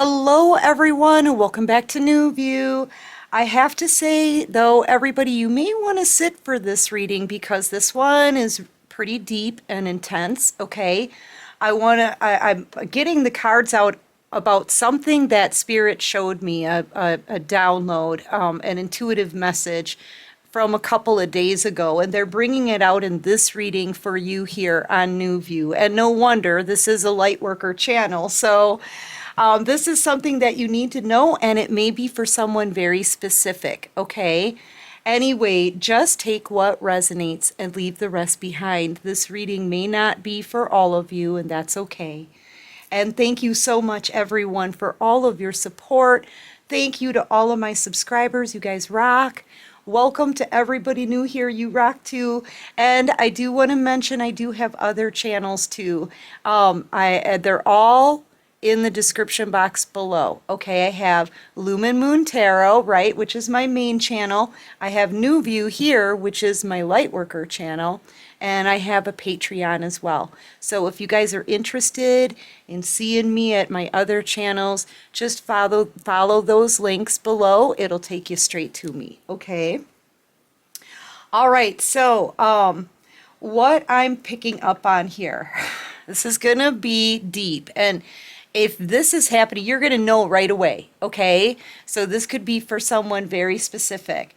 Hello everyone, welcome back to New View. I have to say though, everybody, you may want to sit for this reading because this one is pretty deep and intense, okay? I'm getting the cards out about something that Spirit showed me, a download, an intuitive message from a couple of days ago, and they're bringing it out in this reading for you here on New View. And no wonder, this is a Lightworker channel, so this is something that you need to know, and it may be for someone very specific, okay? Anyway, just take what resonates and leave the rest behind. This reading may not be for all of you, and that's okay. And thank you so much, everyone, for all of your support. Thank you to all of my subscribers. You guys rock. Welcome to everybody new here. You rock too. And I do want to mention I do have other channels too. They're all in the description box below. Okay, I have Lumen Moon Tarot, right, which is my main channel. I have New View here, which is my Lightworker channel. And I have a Patreon as well. So if you guys are interested in seeing me at my other channels, just follow those links below. It'll take you straight to me, okay? All right, so what I'm picking up on here, this is gonna be deep, and if this is happening, you're gonna know right away, okay? So this could be for someone very specific.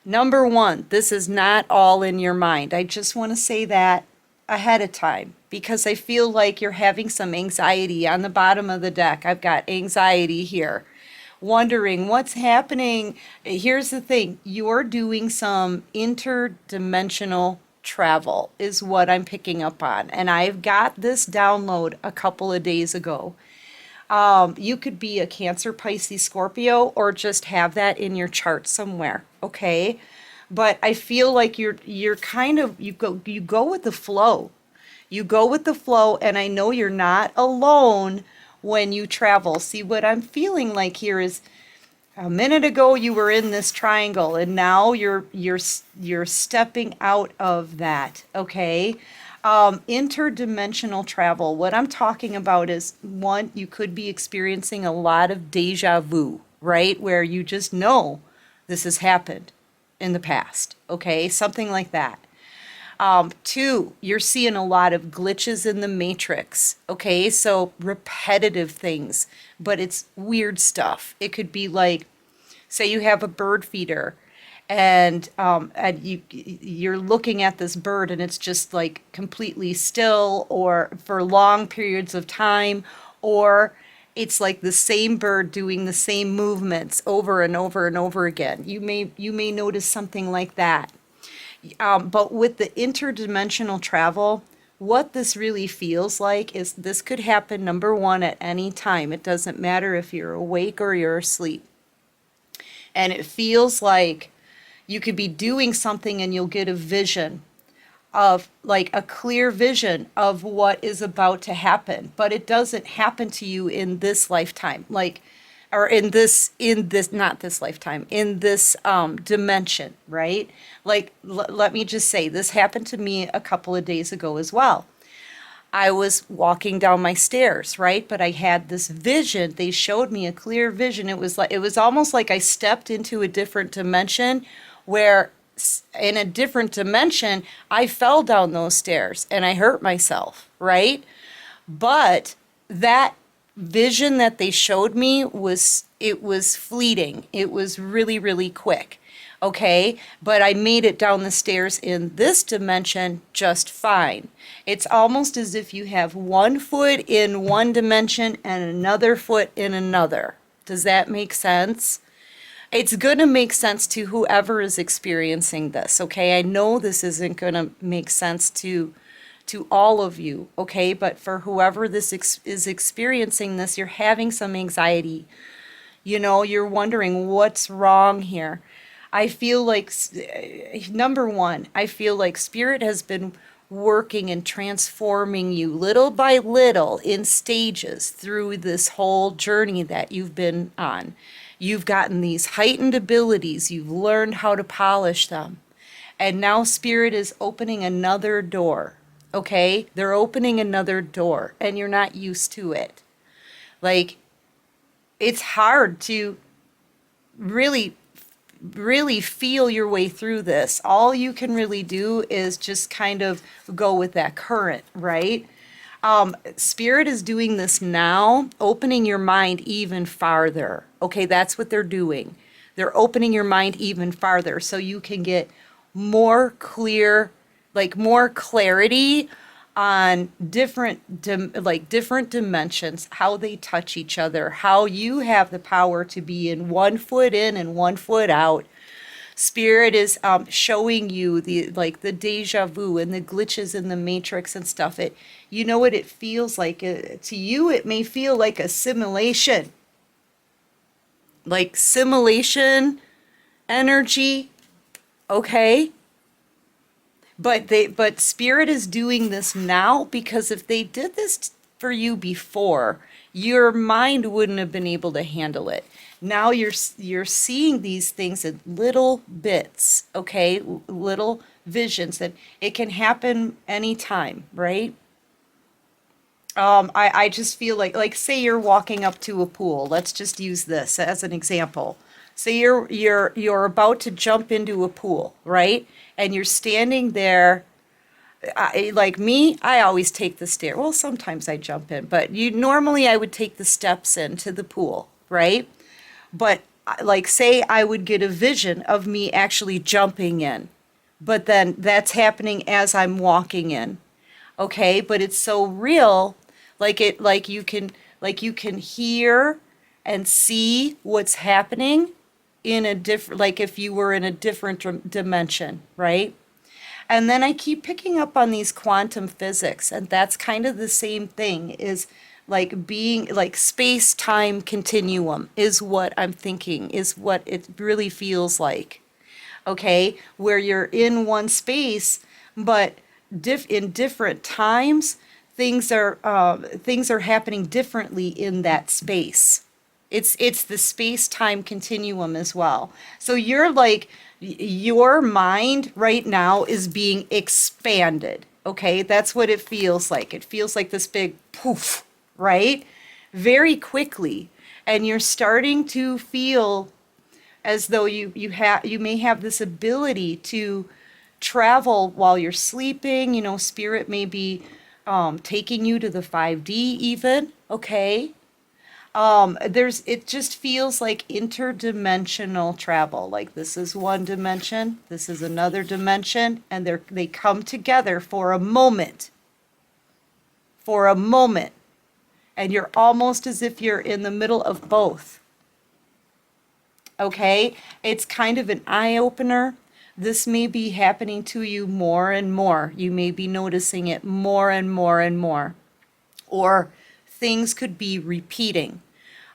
Number one, this is not all in your mind. I just want to say that ahead of time because I feel like you're having some anxiety on the bottom of the deck. I've got anxiety here, wondering what's happening. Here's the thing, you're doing some interdimensional travel is what I'm picking up on. And I've got this download a couple of days ago. You could be a Cancer, Pisces, Scorpio, or just have that in your chart somewhere, okay? But I feel like you're kind of you go with the flow. You go with the flow, and I know you're not alone when you travel. See, what I'm feeling like here is a minute ago you were in this triangle, and now you're stepping out of that, okay? Interdimensional travel. What I'm talking about is one, you could be experiencing a lot of deja vu, right? Where you just know this has happened in the past, okay? Something like that. Two, you're seeing a lot of glitches in the matrix, okay? So repetitive things, but it's weird stuff. It could be like, say you have a bird feeder and you're looking at this bird and it's just like completely still or for long periods of time, or it's like the same bird doing the same movements over and over and over again. You may notice something like that. But with the interdimensional travel, what this really feels like is this could happen, number one, at any time. It doesn't matter if you're awake or you're asleep. And it feels like you could be doing something and you'll get a vision of, like, a clear vision of what is about to happen, but it doesn't happen to you in this lifetime, like, or not this lifetime, in this dimension, right? Like, let me just say, this happened to me a couple of days ago as well. I was walking down my stairs, right? But I had this vision. They showed me a clear vision. It was almost like I stepped into a different dimension where in a different dimension, I fell down those stairs and I hurt myself, right? But that vision that they showed me was fleeting. It was really, really quick. Okay, but I made it down the stairs in this dimension just fine. It's almost as if you have one foot in one dimension and another foot in another. Does that make sense? It's going to make sense to whoever is experiencing this, okay? I know this isn't going to make sense to all of you, okay? But for whoever is experiencing this, you're having some anxiety. You know, you're wondering what's wrong here. I feel like, number one, I feel like Spirit has been working and transforming you little by little in stages through this whole journey that you've been on. You've gotten these heightened abilities, you've learned how to polish them. And now Spirit is opening another door, okay? They're opening another door, and you're not used to it. Like, it's hard to really really feel your way through this. All you can really do is just kind of go with that current, right? Spirit is doing this now, opening your mind even farther. Okay, that's what they're doing. They're opening your mind even farther so you can get more clear, like more clarity on different dimensions, how they touch each other, how you have the power to be in 1 foot in and 1 foot out. Spirit is showing you the deja vu and the glitches in the matrix and stuff. It, you know what it feels like to you. It may feel like a simulation, like simulation energy. Okay, but Spirit is doing this now because if they did this for you before, your mind wouldn't have been able to handle it. Now you're seeing these things in little bits, okay? Little visions that it can happen anytime, right? I just feel like say you're walking up to a pool. Let's just use this as an example. Say you're about to jump into a pool, right? And you're standing there. Like me, I always take the stair. Well, sometimes I jump in, but normally I would take the steps into the pool, right? But like say I would get a vision of me actually jumping in, but then that's happening as I'm walking in. Okay, but it's so real, like you can hear and see what's happening in a different, like if you were in a different dimension, right? And then I keep picking up on these quantum physics, and that's kind of the same thing, is like being like space-time continuum is what I'm thinking, is what it really feels like. Okay, where you're in one space, but in different times, things are happening differently in that space. It's the space-time continuum as well. So you're like your mind right now is being expanded. Okay, that's what it feels like. It feels like this big poof, right? Very quickly, and you're starting to feel as though you may have this ability to travel while you're sleeping. You know, spirit may be taking you to the 5D even. Okay, it just feels like interdimensional travel. Like this is one dimension, this is another dimension, and they come together for a moment, and you're almost as if you're in the middle of both. Okay, it's kind of an eye opener. This may be happening to you more and more. You may be noticing it more and more and more. Or things could be repeating.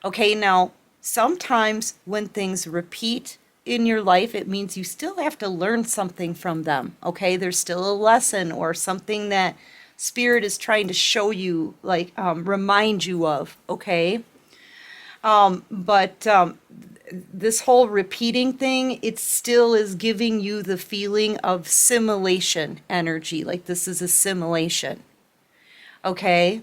Okay, now sometimes when things repeat in your life, it means you still have to learn something from them. Okay, there's still a lesson or something that Spirit is trying to show you, like remind you of. Okay, but this whole repeating thing, it still is giving you the feeling of simulation energy, like this is a simulation. Okay.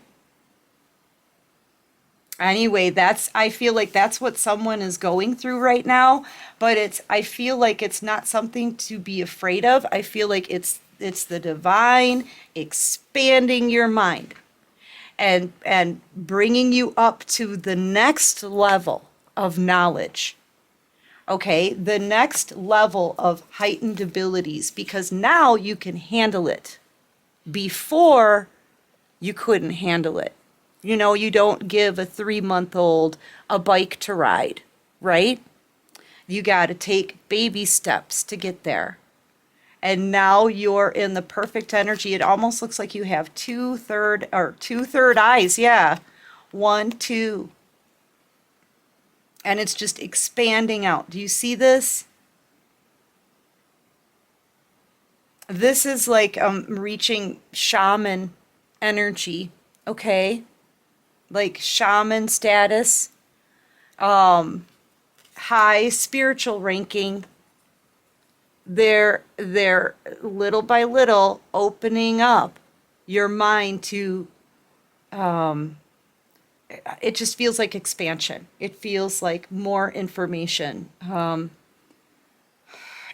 Anyway, I feel like that's what someone is going through right now, but I feel like it's not something to be afraid of. I feel like it's the divine expanding your mind and bringing you up to the next level of knowledge. Okay, the next level of heightened abilities, because now you can handle it. Before, you couldn't handle it. You know, you don't give a 3-month-old a bike to ride, right? You got to take baby steps to get there. And now you're in the perfect energy. It almost looks like you have two third eyes. Yeah. 1, 2. And it's just expanding out. Do you see this? This is like reaching shaman energy, okay? Like shaman status, high spiritual ranking. They're little by little opening up your mind to it just feels like expansion. It feels like more information,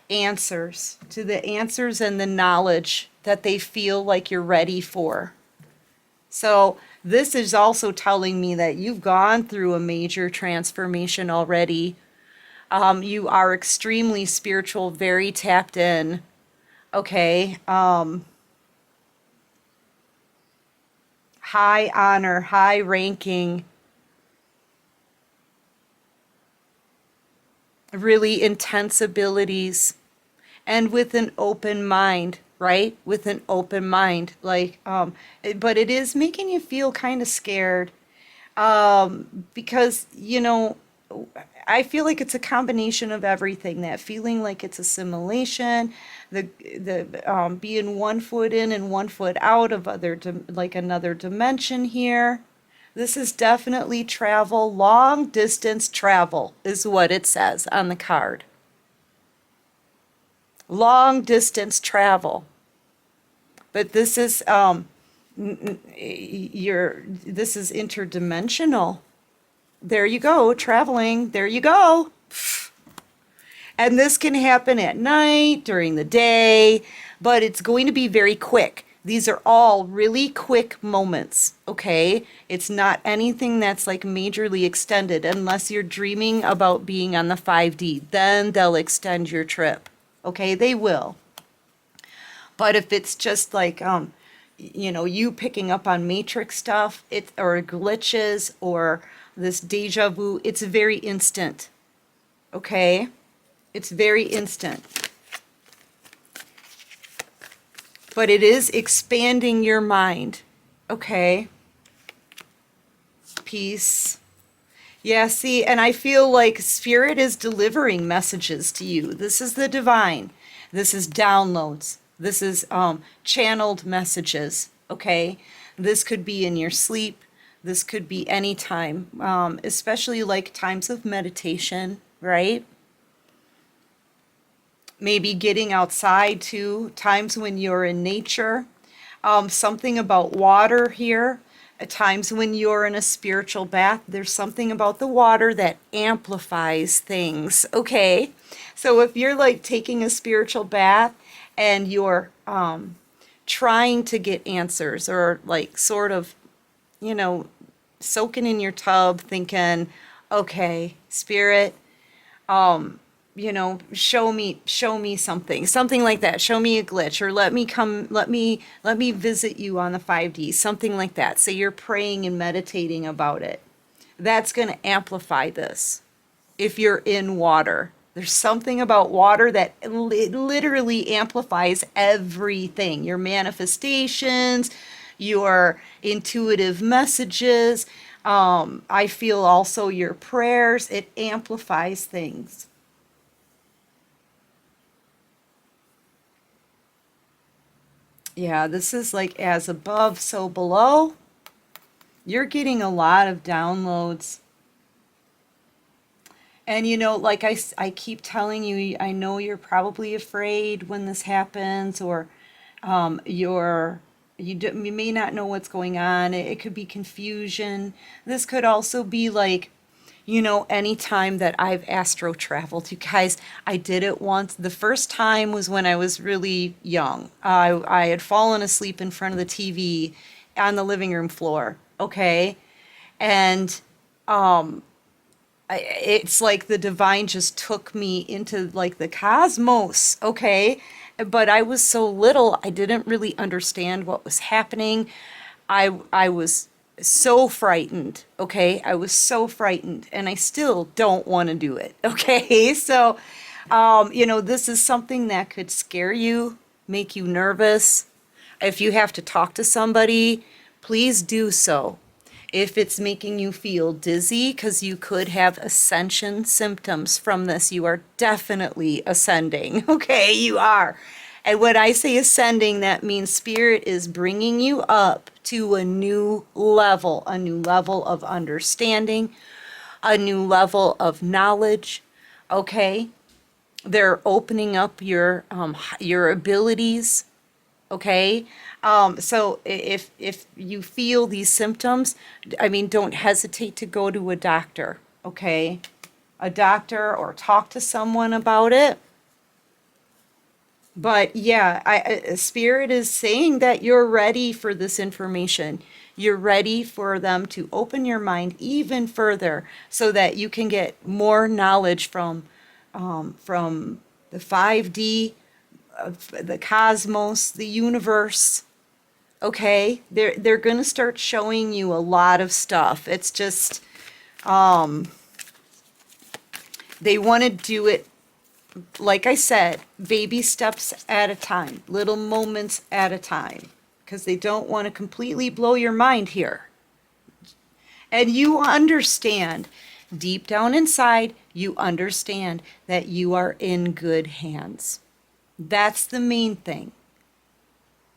answers to the answers and the knowledge that they feel like you're ready for. So this is also telling me that you've gone through a major transformation already. You are extremely spiritual, very tapped in. Okay. High honor, high ranking, really intense abilities, and with an open mind, right? With an open mind, but it is making you feel kind of scared, because, I feel like it's a combination of everything. That feeling like it's assimilation, the being 1 foot in and 1 foot out of like another dimension here. This is definitely travel, long distance travel is what it says on the card. Long distance travel. But this is this is interdimensional. There you go, traveling. There you go. And this can happen at night, during the day, but it's going to be very quick. These are all really quick moments, okay? It's not anything that's like majorly extended unless you're dreaming about being on the 5D. Then they'll extend your trip, okay? They will. But if it's just like, you picking up on matrix stuff, or glitches, or this deja vu, it's very instant, okay? It's very instant. But it is expanding your mind, okay? Peace. Yeah, see, and I feel like Spirit is delivering messages to you. This is the divine. This is downloads. This is channeled messages, okay? This could be in your sleep. This could be any time, especially like times of meditation, right? Maybe getting outside too, times when you're in nature. Something about water here. At times when you're in a spiritual bath, there's something about the water that amplifies things, okay? So if you're like taking a spiritual bath and you're trying to get answers, or like sort of, soaking in your tub thinking, okay, Spirit, show me something like that. Show me a glitch, or let me visit you on the 5D, something like that. So you're praying and meditating about it. That's going to amplify this. If you're in water, there's something about water that literally amplifies everything. Your manifestations, your intuitive messages. I feel also your prayers. It amplifies things. Yeah, this is like as above, so below. You're getting a lot of downloads. And like I keep telling you, I know you're probably afraid when this happens, or you may not know what's going on. It could be confusion. This could also be like, any time that I've astro traveled, you guys, I did it once. The first time was when I was really young. I had fallen asleep in front of the TV on the living room floor, okay? And it's like the divine just took me into like the cosmos, okay? But I was so little, I didn't really understand what was happening. I was so frightened, okay? I was so frightened, and I still don't want to do it, okay? So, this is something that could scare you, make you nervous. If you have to talk to somebody, please do so. If it's making you feel dizzy, because you could have ascension symptoms from this, you are definitely ascending, okay? You are. And when I say ascending, that means Spirit is bringing you up to a new level of understanding, a new level of knowledge, okay? They're opening up your abilities, okay? So if you feel these symptoms, I mean, don't hesitate to go to a doctor, okay? A doctor or talk to someone about it. But yeah, Spirit is saying that you're ready for this information. You're ready for them to open your mind even further so that you can get more knowledge from the 5D, the cosmos, the universe. Okay, they're going to start showing you a lot of stuff. It's just they want to do it, like I said, baby steps at a time, little moments at a time, because they don't want to completely blow your mind here. And you understand, deep down inside, you understand that you are in good hands. That's the main thing.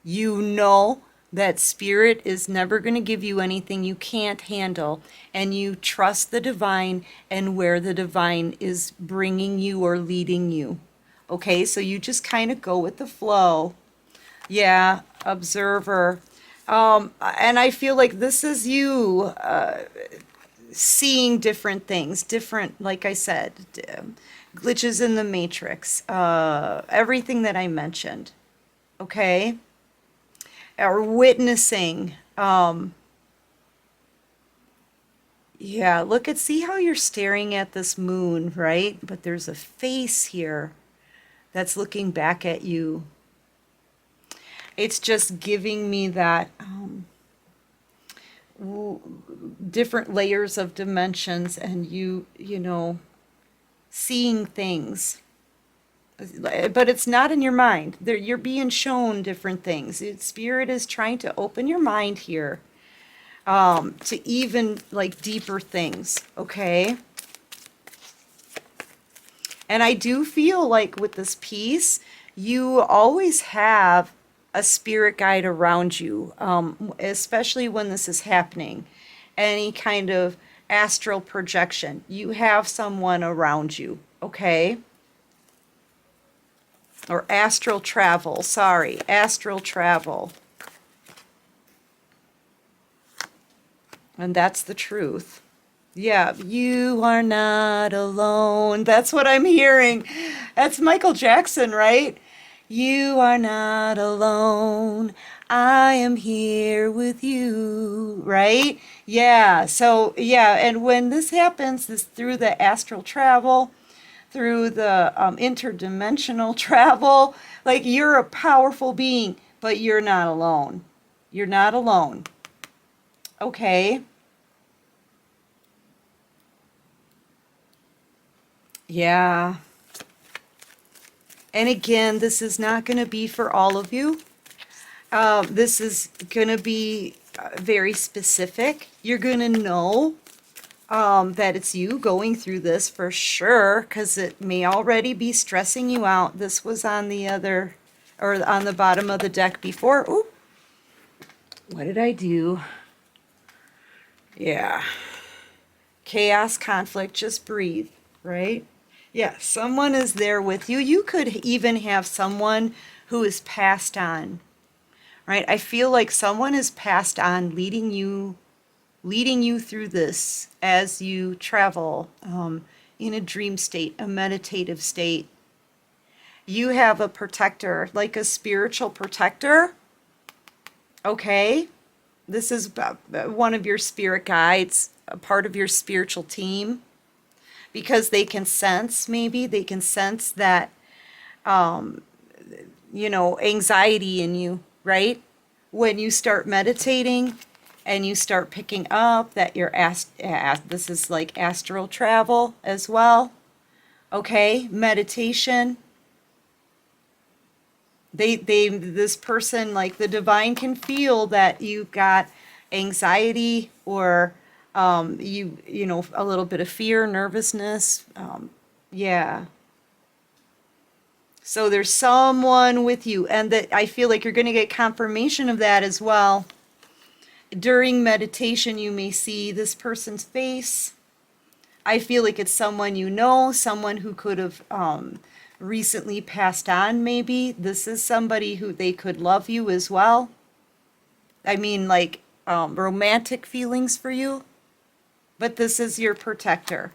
You know that Spirit is never going to give you anything you can't handle, and you trust the divine and where the divine is bringing you or leading you. Okay, so you just kind of go with the flow. Yeah, observer. And I feel like this is you seeing different things, different, like I said, glitches in the matrix, everything that I mentioned. Okay? Or witnessing. Yeah, see how you're staring at this moon, right? But there's a face here that's looking back at you. It's just giving me that different layers of dimensions, and you know, seeing things. But it's not in your mind. You're being shown different things. Spirit is trying to open your mind here to even like deeper things, okay? And I do feel like with this piece, you always have a spirit guide around you, especially when this is happening. Any kind of astral projection, you have someone around you, okay? Or astral travel, sorry, astral travel. And that's the truth. Yeah, you are not alone. That's what I'm hearing. That's Michael Jackson, right? You are not alone. I am here with you, right? Yeah, so yeah, and when this happens, this through the astral travel, through the interdimensional travel, like you're a powerful being, but you're not alone. You're not alone. Okay? Yeah. And again, this is not going to be for all of you. This is going to be very specific. You're going to know that it's you going through this for sure, because it may already be stressing you out. This was on the other, or on the bottom of the deck before. Ooh, what did I do? Yeah. Chaos, conflict, just breathe, right? Yeah, someone is there with you. You could even have someone who is passed on, right? I feel like someone is passed on, leading you through this as you travel in a dream state, a meditative state. You have a protector, like a spiritual protector. Okay? This is one of your spirit guides, a part of your spiritual team, because they can sense, maybe they can sense that, anxiety in you, right? When you start meditating and you start picking up that you're this is like astral travel as well. Okay, meditation. This person, like the divine, can feel that you've got anxiety or a little bit of fear, nervousness. Yeah. So there's someone with you, and that I feel like you're going to get confirmation of that as well. During meditation, you may see this person's face. I feel like it's someone you know, someone who could have recently passed on, maybe. This is somebody who they could love you as well. I mean, like, romantic feelings for you, but this is your protector.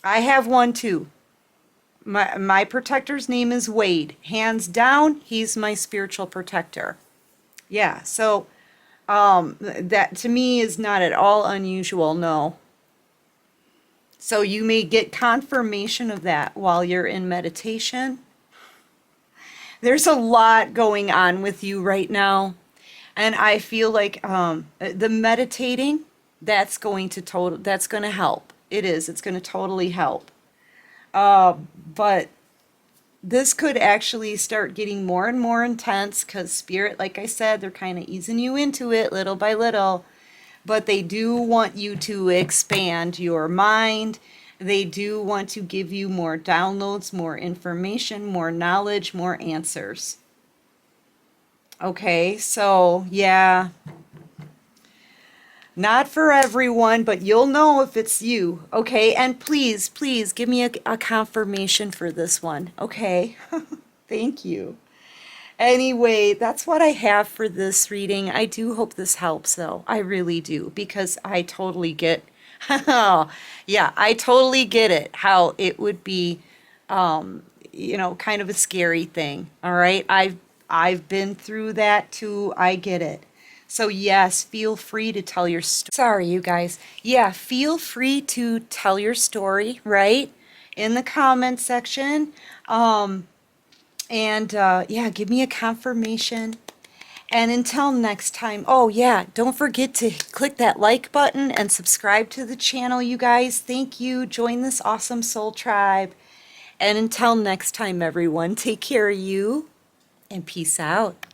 I have one too. My protector's name is Wade. Hands down, he's my spiritual protector. Yeah, so that to me is not at all unusual, no. So you may get confirmation of that while you're in meditation. There's a lot going on with you right now. And I feel like the meditating, that's going to help. It is. It's going to totally help. But this could actually start getting more and more intense because spirit, like I said, they're kind of easing you into it little by little. But they do want you to expand your mind. They do want to give you more downloads, more information, more knowledge, more answers. Okay, so yeah, not for everyone, but you'll know if it's you. Okay, and please, please give me a confirmation for this one. Okay, thank you. Anyway, that's what I have for this reading. I do hope this helps, though. I really do, because I totally get, yeah, I totally get it, how it would be, kind of a scary thing. All right, I've been through that too. I get it. So yes, feel free to tell your story. Sorry, you guys. Yeah, feel free to tell your story, right? In the comment section. Yeah, give me a confirmation. And until next time, oh yeah, don't forget to click that like button and subscribe to the channel, you guys. Thank you. Join this awesome soul tribe. And until next time, everyone, take care of you and peace out.